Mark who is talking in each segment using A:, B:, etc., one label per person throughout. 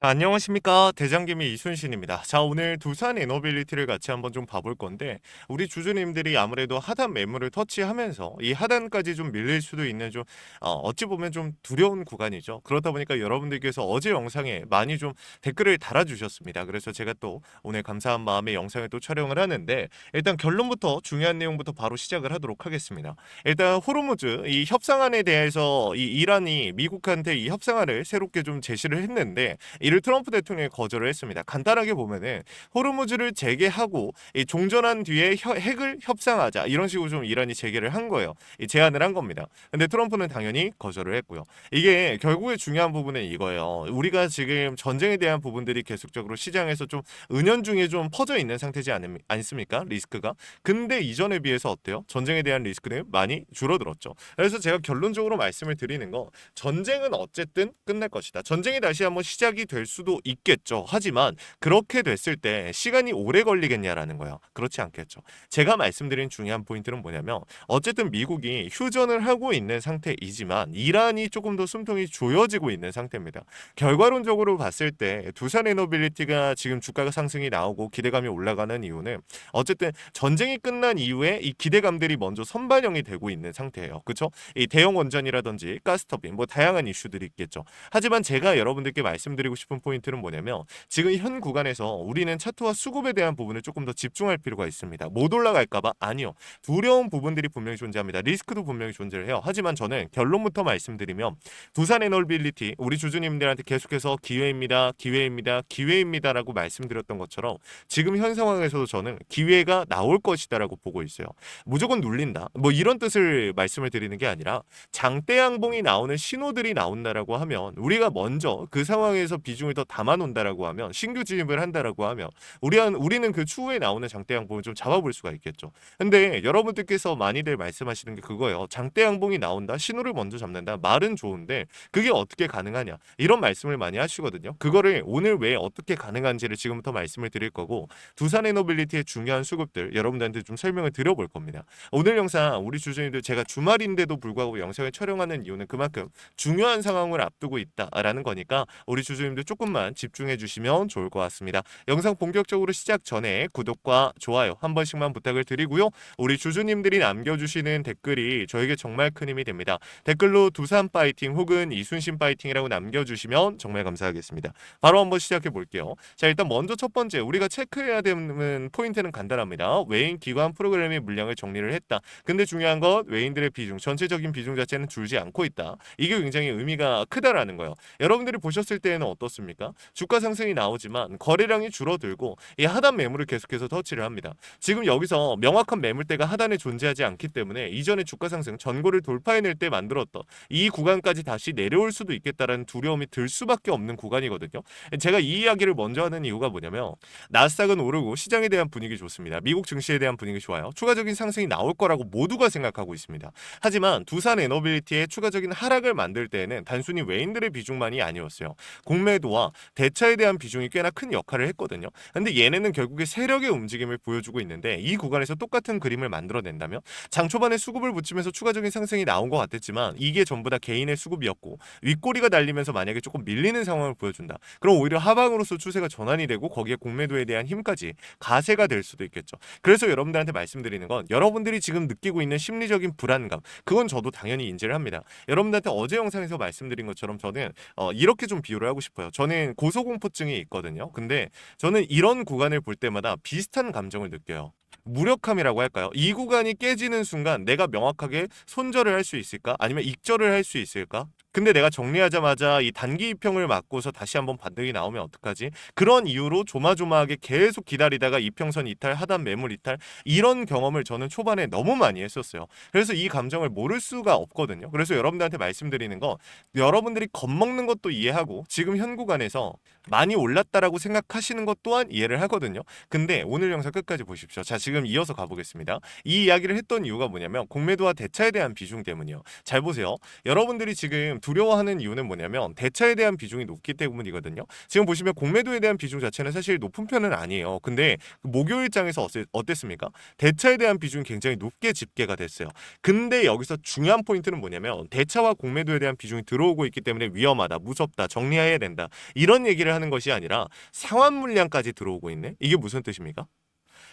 A: 안녕하십니까, 대장김이 이순신입니다. 자, 오늘 두산 에너빌리티를 같이 한번 좀 봐볼 건데, 우리 주주님들이 아무래도 하단 매물을 터치하면서 이 하단까지 좀 밀릴 수도 있는 좀 어찌 보면 좀 두려운 구간이죠. 그렇다 보니까 여러분들께서 어제 영상에 많이 좀 댓글을 달아주셨습니다. 그래서 제가 또 오늘 감사한 마음에 영상을 또 촬영을 하는데, 일단 결론부터 중요한 내용부터 바로 시작을 하도록 하겠습니다. 일단 호르무즈 이 협상안에 대해서 이 이란이 미국한테 이 협상안을 새롭게 좀 제시를 했는데, 이를 트럼프 대통령이 거절을 했습니다. 간단하게 보면은 호르무즈를 재개하고 이 종전한 뒤에 핵을 협상하자, 이런 식으로 좀 이란이 제기를 한 거예요. 이 제안을 한 겁니다. 근데 트럼프는 당연히 거절을 했고요. 이게 결국에 중요한 부분은 이거예요. 우리가 지금 전쟁에 대한 부분들이 계속적으로 시장에서 좀 은연중에 좀 퍼져 있는 상태지 않습니까? 리스크가. 근데 이전에 비해서 어때요? 전쟁에 대한 리스크는 많이 줄어들었죠. 그래서 제가 결론적으로 말씀을 드리는 거, 전쟁은 어쨌든 끝날 것이다. 전쟁이 다시 한번 시작이 될 수도 있겠죠. 하지만 그렇게 됐을 때 시간이 오래 걸리겠냐라는 거예요. 그렇지 않겠죠. 제가 말씀드린 중요한 포인트는 뭐냐면, 어쨌든 미국이 휴전을 하고 있는 상태이지만 이란이 조금 더 숨통이 조여지고 있는 상태입니다. 결과론적으로 봤을 때 두산 에너빌리티가 지금 주가 상승이 나오고 기대감이 올라가는 이유는, 어쨌든 전쟁이 끝난 이후에 이 기대감들이 먼저 선반영이 되고 있는 상태예요. 그렇죠? 이 대형 원전이라든지 가스터빈, 뭐 다양한 이슈들이 있겠죠. 하지만 제가 여러분들께 말씀드리고 싶은 포인트는 뭐냐면, 지금 현 구간에서 우리는 차트와 수급에 대한 부분을 조금 더 집중할 필요가 있습니다. 못 올라갈까봐? 아니요. 두려운 부분들이 분명히 존재합니다. 리스크도 분명히 존재를 해요. 하지만 저는 결론부터 말씀드리면, 두산 에너빌리티 우리 주주님들한테 계속해서 기회입니다, 기회입니다, 기회입니다라고 말씀드렸던 것처럼 지금 현 상황에서도 저는 기회가 나올 것이다라고 보고 있어요. 무조건 눌린다, 뭐 이런 뜻을 말씀을 드리는 게 아니라, 장대 양봉이 나오는 신호들이 나온다라고 하면, 우리가 먼저 그 상황에서 비중을 더 담아놓는다라고 하면, 신규 진입을 한다라고 하면 우리는 그 추후에 나오는 장대 양봉을 좀 잡아볼 수가 있겠죠. 근데 여러분들께서 많이들 말씀하시는 게 그거예요. 장대 양봉이 나온다, 신호를 먼저 잡는다, 말은 좋은데 그게 어떻게 가능하냐, 이런 말씀을 많이 하시거든요. 그거를 오늘 왜 어떻게 가능한지를 지금부터 말씀을 드릴 거고, 두산 에너빌리티의 중요한 수급들 여러분들한테 좀 설명을 드려볼 겁니다. 오늘 영상 우리 주주님들, 제가 주말인데도 불구하고 영상을 촬영하는 이유는 그만큼 중요한 상황을 앞두고 있다라는 거니까 우리 주주님들 조금만 집중해 주시면 좋을 것 같습니다. 영상 본격적으로 시작 전에 구독과 좋아요 한 번씩만 부탁을 드리고요. 우리 주주님들이 남겨주시는 댓글이 저에게 정말 큰 힘이 됩니다. 댓글로 두산 파이팅 혹은 이순신 파이팅이라고 남겨주시면 정말 감사하겠습니다. 바로 한번 시작해 볼게요. 자, 일단 먼저 첫 번째 우리가 체크해야 되는 포인트는 간단합니다. 외인 기관 프로그램의 물량을 정리를 했다. 근데 중요한 건 외인들의 비중, 전체적인 비중 자체는 줄지 않고 있다. 이게 굉장히 의미가 크다라는 거예요. 여러분들이 보셨을 때에는 어떻습니까? 주가 상승이 나오지만 거래량이 줄어들고 이 하단 매물을 계속해서 터치를 합니다. 지금 여기서 명확한 매물대가 하단에 존재하지 않기 때문에 이전에 주가 상승 전고를 돌파해낼 때 만들었던 이 구간까지 다시 내려올 수도 있겠다라는 두려움이 들 수밖에 없는 구간이거든요. 제가 이 이야기를 먼저 하는 이유가 뭐냐면, 나스닥은 오르고 시장에 대한 분위기 좋습니다. 미국 증시에 대한 분위기 좋아요. 추가적인 상승이 나올 거라고 모두가 생각하고 있습니다. 하지만 두산 에너빌리티의 추가적인 하락을 만들 때에는 단순히 외인들의 비중만이 아니었어요. 공매도와 대차에 대한 비중이 꽤나 큰 역할을 했거든요. 근데 얘네는 결국에 세력의 움직임을 보여주고 있는데, 이 구간에서 똑같은 그림을 만들어낸다면, 장 초반에 수급을 붙이면서 추가적인 상승이 나온 것 같았지만 이게 전부 다 개인의 수급이었고, 윗꼬리가 달리면서 만약에 조금 밀리는 상황을 보여준다, 그럼 오히려 하방으로서 추세가 전환이 되고 거기에 공매도에 대한 힘까지 가세가 될 수도 있겠죠. 그래서 여러분들한테 말씀드리는 건, 여러분들이 지금 느끼고 있는 심리적인 불안감, 그건 저도 당연히 인지를 합니다. 여러분들한테 어제 영상에서 말씀드린 것처럼 저는 이렇게 좀 비유를 하고 싶어요. 저는 고소공포증이 있거든요. 근데 저는 이런 구간을 볼 때마다 비슷한 감정을 느껴요. 무력함이라고 할까요? 이 구간이 깨지는 순간 내가 명확하게 손절을 할 수 있을까? 아니면 익절을 할 수 있을까? 근데 내가 정리하자마자 이 단기 이평을 맞고서 다시 한번 반등이 나오면 어떡하지? 그런 이유로 조마조마하게 계속 기다리다가 이평선 이탈, 하단 매물 이탈, 이런 경험을 저는 초반에 너무 많이 했었어요. 그래서 이 감정을 모를 수가 없거든요. 그래서 여러분들한테 말씀드리는 거, 여러분들이 겁먹는 것도 이해하고 지금 현 구간에서 많이 올랐다라고 생각하시는 것 또한 이해를 하거든요. 근데 오늘 영상 끝까지 보십시오. 자, 지금 이어서 가보겠습니다. 이 이야기를 했던 이유가 뭐냐면 공매도와 대차에 대한 비중 때문이요. 잘 보세요. 여러분들이 지금 두려워하는 이유는 뭐냐면 대차에 대한 비중이 높기 때문이거든요. 지금 보시면 공매도에 대한 비중 자체는 사실 높은 편은 아니에요. 근데 목요 일장에서 어땠습니까? 대차에 대한 비중이 굉장히 높게 집계가 됐어요. 근데 여기서 중요한 포인트는 뭐냐면 대차와 공매도에 대한 비중이 들어오고 있기 때문에 위험하다, 무섭다, 정리해야 된다. 이런 얘기를 하는 것이 아니라 상환 물량까지 들어오고 있네. 이게 무슨 뜻입니까?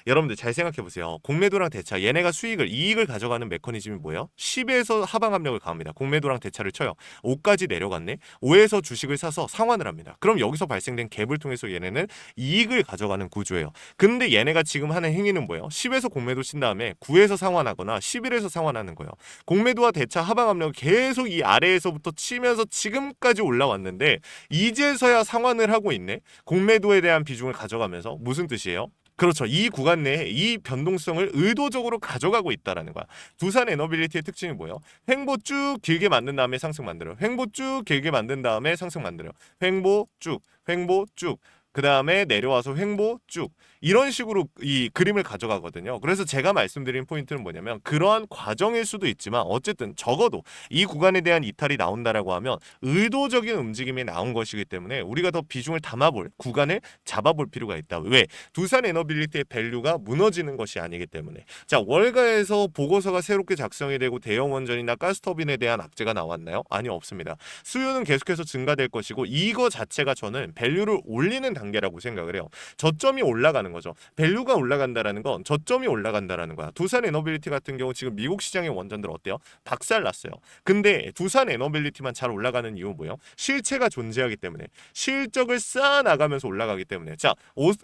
A: 여러분들 잘 생각해 보세요. 공매도랑 대차 얘네가 이익을 가져가는 메커니즘이 뭐예요? 10에서 하방 압력을 가합니다. 공매도랑 대차를 쳐요. 5까지 내려갔네. 5에서 주식을 사서 상환을 합니다. 그럼 여기서 발생된 갭을 통해서 얘네는 이익을 가져가는 구조예요. 근데 얘네가 지금 하는 행위는 뭐예요? 10에서 공매도 친 다음에 9에서 상환하거나 11에서 상환하는 거예요. 공매도와 대차 하방 압력을 계속 이 아래에서부터 치면서 지금까지 올라왔는데 이제서야 상환을 하고 있네. 공매도에 대한 비중을 가져가면서 무슨 뜻이에요? 그렇죠. 이 구간 내에 이 변동성을 의도적으로 가져가고 있다라는 거야. 두산 에너빌리티의 특징이 뭐예요? 횡보 쭉 길게 만든 다음에 상승 만들어요. 횡보 쭉 길게 만든 다음에 상승 만들어요. 횡보 쭉, 횡보 쭉. 그 다음에 내려와서 횡보 쭉 이런 식으로 이 그림을 가져가거든요. 그래서 제가 말씀드린 포인트는 뭐냐면 그러한 과정일 수도 있지만 어쨌든 적어도 이 구간에 대한 이탈이 나온다라고 하면 의도적인 움직임이 나온 것이기 때문에 우리가 더 비중을 담아볼 구간을 잡아볼 필요가 있다. 왜? 두산 에너빌리티의 밸류가 무너지는 것이 아니기 때문에. 자, 월가에서 보고서가 새롭게 작성이 되고 대형 원전이나 가스터빈에 대한 악재가 나왔나요? 아니요, 없습니다. 수요는 계속해서 증가될 것이고 이거 자체가 저는 밸류를 올리는 단계라고 생각을 해요. 저점이 올라가는 거죠. 밸류가 올라간다라는 건 저점이 올라간다라는 거야. 두산 에너빌리티 같은 경우 지금 미국 시장의 원전들 어때요? 박살났어요. 근데 두산 에너빌리티만 잘 올라가는 이유 뭐예요? 실체가 존재하기 때문에 실적을 쌓아 나가면서 올라가기 때문에. 자,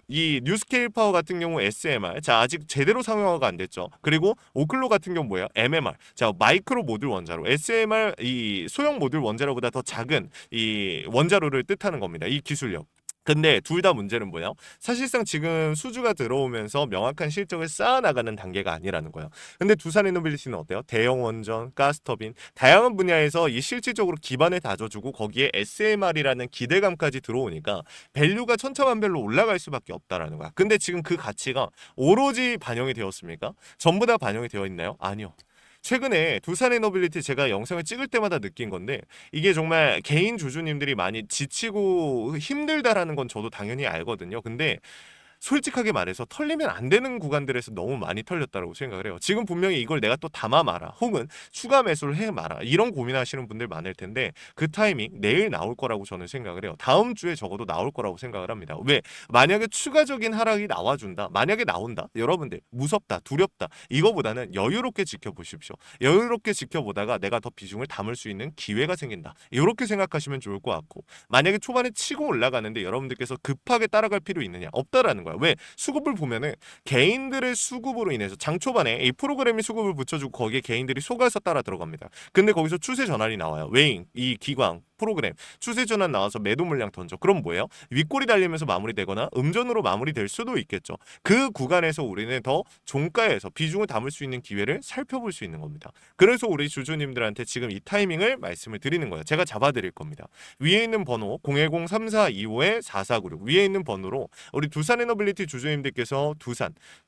A: 이 뉴스케일 파워 같은 경우 SMR. 자, 아직 제대로 상용화가 안 됐죠. 그리고 오클로 같은 경우 뭐예요? MMR. 자, 마이크로 모듈 원자로. SMR 이 소형 모듈 원자로보다 더 작은 이 원자로를 뜻하는 겁니다. 이 기술력. 근데 둘 다 문제는 뭐예요? 사실상 지금 수주가 들어오면서 명확한 실적을 쌓아나가는 단계가 아니라는 거예요. 근데 두산 에너빌리티는 어때요? 대형 원전, 가스터빈, 다양한 분야에서 이 실질적으로 기반을 다져주고 거기에 SMR이라는 기대감까지 들어오니까 밸류가 천차만별로 올라갈 수밖에 없다라는 거야. 근데 지금 그 가치가 오로지 반영이 되었습니까? 전부 다 반영이 되어 있나요? 아니요. 최근에 두산 에너빌리티 제가 영상을 찍을 때마다 느낀 건데 이게 정말 개인 주주님들이 많이 지치고 힘들다라는 건 저도 당연히 알거든요. 근데 솔직하게 말해서 털리면 안 되는 구간들에서 너무 많이 털렸다고 생각을 해요. 지금 분명히 이걸 내가 또 담아 마라 혹은 추가 매수를 해 마라 이런 고민하시는 분들 많을 텐데 그 타이밍 내일 나올 거라고 저는 생각을 해요. 다음 주에 적어도 나올 거라고 생각을 합니다. 왜? 만약에 추가적인 하락이 나와준다. 만약에 나온다. 여러분들 무섭다 두렵다 이거보다는 여유롭게 지켜보십시오. 여유롭게 지켜보다가 내가 더 비중을 담을 수 있는 기회가 생긴다. 이렇게 생각하시면 좋을 것 같고 만약에 초반에 치고 올라가는데 여러분들께서 급하게 따라갈 필요 있느냐? 없다라는 거야. 왜? 수급을 보면은 개인들의 수급으로 인해서 장 초반에 이 프로그램이 수급을 붙여주고 거기에 개인들이 속아서 따라 들어갑니다. 근데 거기서 추세 전환이 나와요. 웨잉, 이 기광 프로그램 추세 전환 나와서 매도 물량 던져. 그럼 뭐예요? 윗골이 달리면서 마무리되거나 음전으로 마무리될 수도 있겠죠. 그 구간에서 우리는 더 종가에서 비중을 담을 수 있는 기회를 살펴볼 수 있는 겁니다. 그래서 우리 주주님들한테 지금 이 타이밍을 말씀을 드리는 거예요. 제가 잡아드릴 겁니다. 위에 있는 번호 010-3425-4496 위에 있는 번호로 우리 두산 에너빌리티 주주님들께서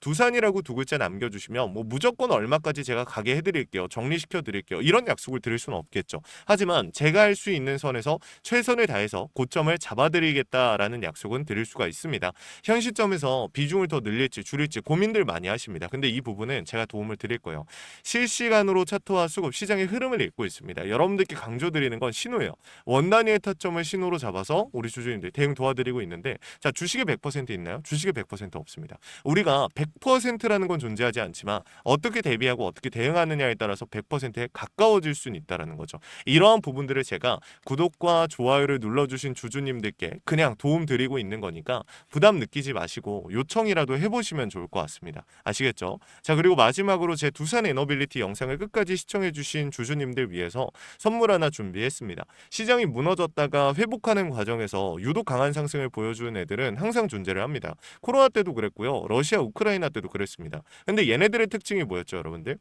A: 두산이라고 두 글자 남겨주시면 뭐 무조건 얼마까지 제가 가게 해드릴게요. 정리시켜 드릴게요. 이런 약속을 드릴 수는 없겠죠. 하지만 제가 할 수 있는 선에서 최선을 다해서 고점을 잡아드리겠다라는 약속은 드릴 수가 있습니다. 현 시점에서 비중을 더 늘릴지 줄일지 고민들 많이 하십니다. 근데 이 부분은 제가 도움을 드릴 거예요. 실시간으로 차트와 수급 시장의 흐름을 읽고 있습니다. 여러분들께 강조드리는 건 신호예요. 원 단위의 타점을 신호로 잡아서 우리 주주님들 대응 도와드리고 있는데 자 주식에 100% 있나요? 주식에 100% 없습니다. 우리가 100%라는 건 존재하지 않지만 어떻게 대비하고 어떻게 대응하느냐에 따라서 100%에 가까워질 수는 있다는 거죠. 이러한 부분들을 제가 구독과 좋아요를 눌러주신 주주님들께 그냥 도움 드리고 있는 거니까 부담 느끼지 마시고 요청이라도 해보시면 좋을 것 같습니다. 아시겠죠? 자 그리고 마지막으로 제 두산 에너빌리티 영상을 끝까지 시청해주신 주주님들 위해서 선물 하나 준비했습니다. 시장이 무너졌다가 회복하는 과정에서 유독 강한 상승을 보여주는 애들은 항상 존재를 합니다. 코로나 때도 그랬고요. 러시아 우크라이나 때도 그랬습니다. 근데 얘네들의 특징이 뭐였죠 여러분들?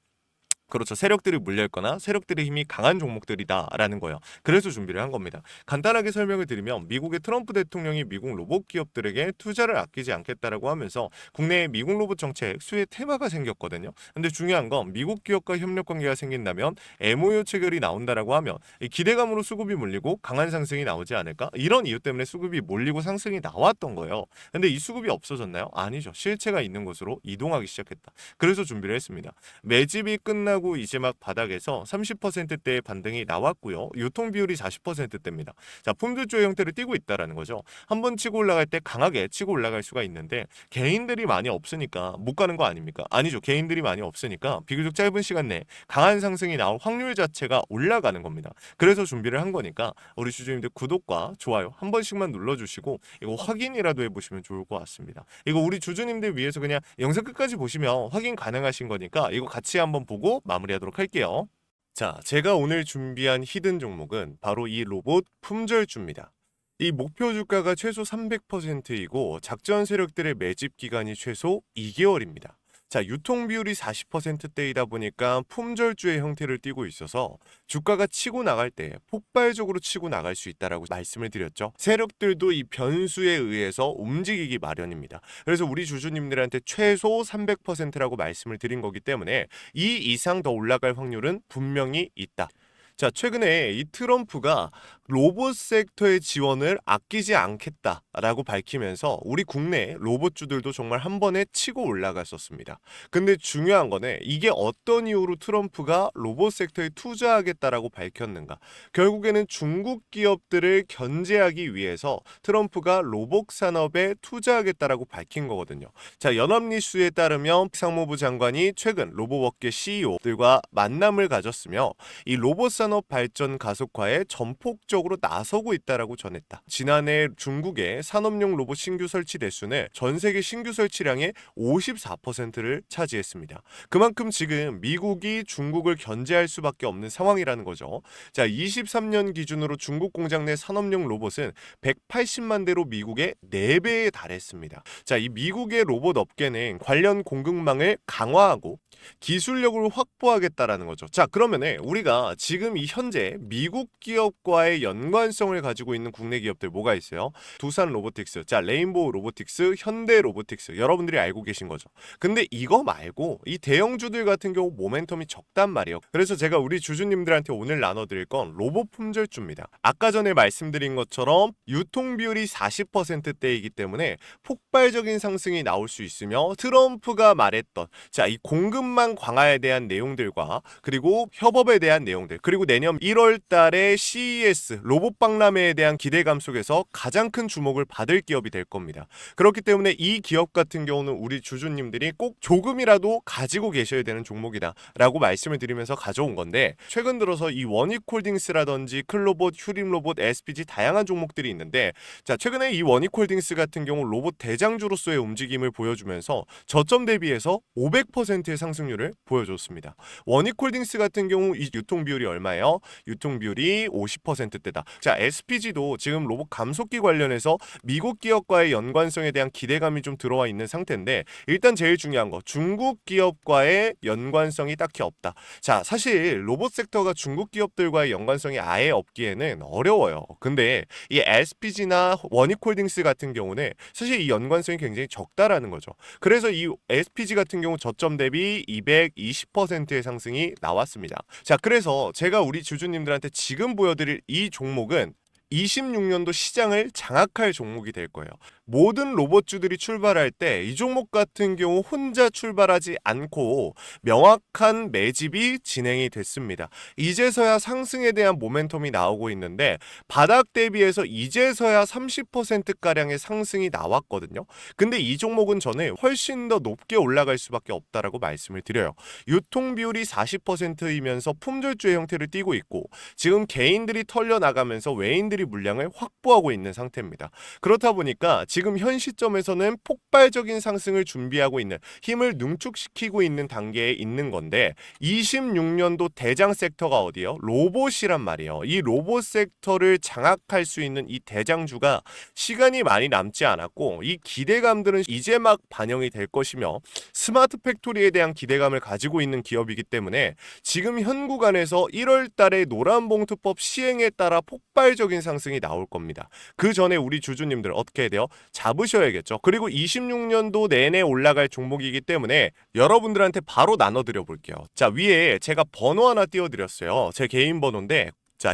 A: 그렇죠. 세력들이 물려있거나 세력들의 힘이 강한 종목들이다라는 거예요. 그래서 준비를 한 겁니다. 간단하게 설명을 드리면 미국의 트럼프 대통령이 미국 로봇 기업들에게 투자를 아끼지 않겠다라고 하면서 국내에 미국 로봇 정책 수혜 테마가 생겼거든요. 근데 중요한 건 미국 기업과 협력 관계가 생긴다면 MOU 체결이 나온다라고 하면 이 기대감으로 수급이 몰리고 강한 상승이 나오지 않을까? 이런 이유 때문에 수급이 몰리고 상승이 나왔던 거예요. 근데 이 수급이 없어졌나요? 아니죠. 실체가 있는 곳으로 이동하기 시작했다. 그래서 준비를 했습니다. 매집이 끝나고 이제 막 바닥에서 30%대의 반등이 나왔고요. 유통 비율이 40%대입니다. 자, 품질주의 형태를 띠고 있다라는 거죠. 한번 치고 올라갈 때 강하게 치고 올라갈 수가 있는데 개인들이 많이 없으니까 못 가는 거 아닙니까? 아니죠. 개인들이 많이 없으니까 비교적 짧은 시간 내에 강한 상승이 나올 확률 자체가 올라가는 겁니다. 그래서 준비를 한 거니까 우리 주주님들 구독과 좋아요 한 번씩만 눌러주시고 이거 확인이라도 해보시면 좋을 것 같습니다. 이거 우리 주주님들 위해서 그냥 영상 끝까지 보시면 확인 가능하신 거니까 이거 같이 한번 보고 마무리하도록 할게요. 자, 제가 오늘 준비한 히든 종목은 바로 이 로봇 품절주입니다. 이 목표 주가가 최소 300%이고 작전 세력들의 매집 기간이 최소 2개월입니다. 자, 유통 비율이 40%대이다 보니까 품절주의 형태를 띠고 있어서 주가가 치고 나갈 때 폭발적으로 치고 나갈 수 있다라고 말씀을 드렸죠. 세력들도 이 변수에 의해서 움직이기 마련입니다. 그래서 우리 주주님들한테 최소 300%라고 말씀을 드린 거기 때문에 이 이상 더 올라갈 확률은 분명히 있다. 자, 최근에 이 트럼프가 로봇 섹터의 지원을 아끼지 않겠다라고 밝히면서 우리 국내 로봇주들도 정말 한 번에 치고 올라갔었습니다. 근데 중요한 거는 이게 어떤 이유로 트럼프가 로봇 섹터에 투자하겠다라고 밝혔는가? 결국에는 중국 기업들을 견제하기 위해서 트럼프가 로봇 산업에 투자하겠다라고 밝힌 거거든요. 자, 연합뉴스에 따르면 상무부 장관이 최근 로봇업계 CEO들과 만남을 가졌으며 이 로봇 산업 발전 가속화에 전폭적으로 나서고 있다라고 전했다. 지난해 중국의 산업용 로봇 신규 설치 대수는 전 세계 신규 설치량의 54%를 차지했습니다. 그만큼 지금 미국이 중국을 견제할 수밖에 없는 상황이라는 거죠. 자, 23년 기준으로 중국 공장 내 산업용 로봇은 180만 대로 미국의 4배에 달했습니다. 자, 이 미국의 로봇 업계는 관련 공급망을 강화하고 기술력을 확보하겠다라는 거죠. 자, 그러면은 우리가 지금 이 현재 미국 기업과의 연관성을 가지고 있는 국내 기업들 뭐가 있어요? 두산 로보틱스, 자, 레인보우 로보틱스, 현대 로보틱스, 여러분들이 알고 계신 거죠. 근데 이거 말고 이 대형주들 같은 경우 모멘텀이 적단 말이에요. 그래서 제가 우리 주주님들한테 오늘 나눠드릴 건 로봇 품절주입니다. 아까 전에 말씀드린 것처럼 유통 비율이 40%대이기 때문에 폭발적인 상승이 나올 수 있으며 트럼프가 말했던 자, 이 공급망 강화에 대한 내용들과 그리고 협업에 대한 내용들 그리고 내년 1월 달에 CES 로봇 박람회에 대한 기대감 속에서 가장 큰 주목을 받을 기업이 될 겁니다. 그렇기 때문에 이 기업 같은 경우는 우리 주주님들이 꼭 조금이라도 가지고 계셔야 되는 종목이다 라고 말씀을 드리면서 가져온 건데 최근 들어서 이 원익홀딩스라든지 클로봇, 휴림로봇, SPG 다양한 종목들이 있는데 자, 최근에 이 원익홀딩스 같은 경우 로봇 대장주로서의 움직임을 보여주면서 저점 대비해서 500%의 상승률을 보여줬습니다. 원익홀딩스 같은 경우 이 유통 비율이 얼마예요? 유통 비율이 50%대다. 자, SPG도 지금 로봇 감속기 관련해서 미국 기업과의 연관성에 대한 기대감이 좀 들어와 있는 상태인데 일단 제일 중요한 거 중국 기업과의 연관성이 딱히 없다. 자, 사실 로봇 섹터가 중국 기업들과의 연관성이 아예 없기에는 어려워요. 근데 이 SPG나 원익홀딩스 같은 경우는 사실 이 연관성이 굉장히 적다라는 거죠. 그래서 이 SPG 같은 경우 저점 대비 220%의 상승이 나왔습니다. 자, 그래서 제가 우리 주주님들한테 지금 보여드릴 이 종목은 26년도 시장을 장악할 종목이 될 거예요. 모든 로봇주들이 출발할 때 이 종목 같은 경우 혼자 출발하지 않고 명확한 매집이 진행이 됐습니다. 이제서야 상승에 대한 모멘텀이 나오고 있는데 바닥 대비해서 이제서야 30%가량의 상승이 나왔거든요. 근데 이 종목은 저는 훨씬 더 높게 올라갈 수밖에 없다라고 말씀을 드려요. 유통 비율이 40%이면서 품절주의 형태를 띠고 있고 지금 개인들이 털려나가면서 외인들이 물량을 확보하고 있는 상태입니다. 그렇다 보니까 지금 지금 현 시점에서는 폭발적인 상승을 준비하고 있는, 힘을 능축시키고 있는 단계에 있는 건데 26년도 대장 섹터가 어디요? 로봇이란 말이에요. 이 로봇 섹터를 장악할 수 있는 이 대장주가 시간이 많이 남지 않았고 이 기대감들은 이제 막 반영이 될 것이며 스마트 팩토리에 대한 기대감을 가지고 있는 기업이기 때문에 지금 현 구간에서 1월 달에 노란봉투법 시행에 따라 폭발적인 상승이 나올 겁니다. 그 전에 우리 주주님들 어떻게 해야 돼요? 잡으셔야겠죠. 그리고 26년도 내내 올라갈 종목이기 때문에 여러분들한테 바로 나눠드려 볼게요. 자, 위에 제가 번호 하나 띄워드렸어요. 제 개인 번호인데, 자,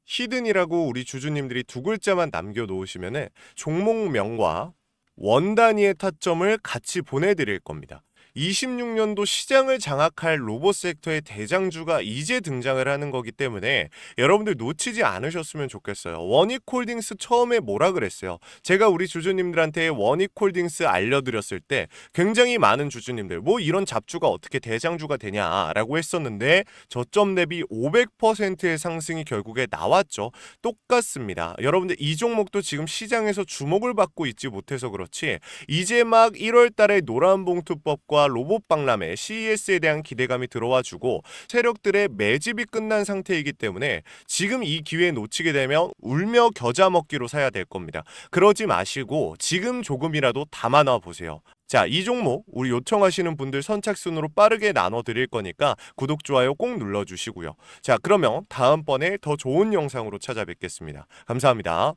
A: 히든이라고 우리 주주님들이 두 글자만 남겨놓으시면은 종목명과 원 단위의 타점을 같이 보내드릴 겁니다. 26년도 시장을 장악할 로봇 섹터의 대장주가 이제 등장을 하는 거기 때문에 여러분들 놓치지 않으셨으면 좋겠어요. 원익홀딩스 처음에 뭐라 그랬어요? 제가 우리 주주님들한테 원익홀딩스 알려드렸을 때 굉장히 많은 주주님들 뭐 이런 잡주가 어떻게 대장주가 되냐라고 했었는데 저점 대비 500%의 상승이 결국에 나왔죠. 똑같습니다. 여러분들 이 종목도 지금 시장에서 주목을 받고 있지 못해서 그렇지 이제 막 1월 달에 노란봉투법과 로봇 박람회 CES에 대한 기대감이 들어와주고 세력들의 매집이 끝난 상태이기 때문에 지금 이 기회 놓치게 되면 울며 겨자 먹기로 사야 될 겁니다. 그러지 마시고 지금 조금이라도 담아놔 보세요. 자, 이 종목 우리 요청하시는 분들 선착순으로 빠르게 나눠 드릴 거니까 구독, 좋아요 꼭 눌러주시고요. 자, 그러면 다음번에 더 좋은 영상으로 찾아뵙겠습니다. 감사합니다.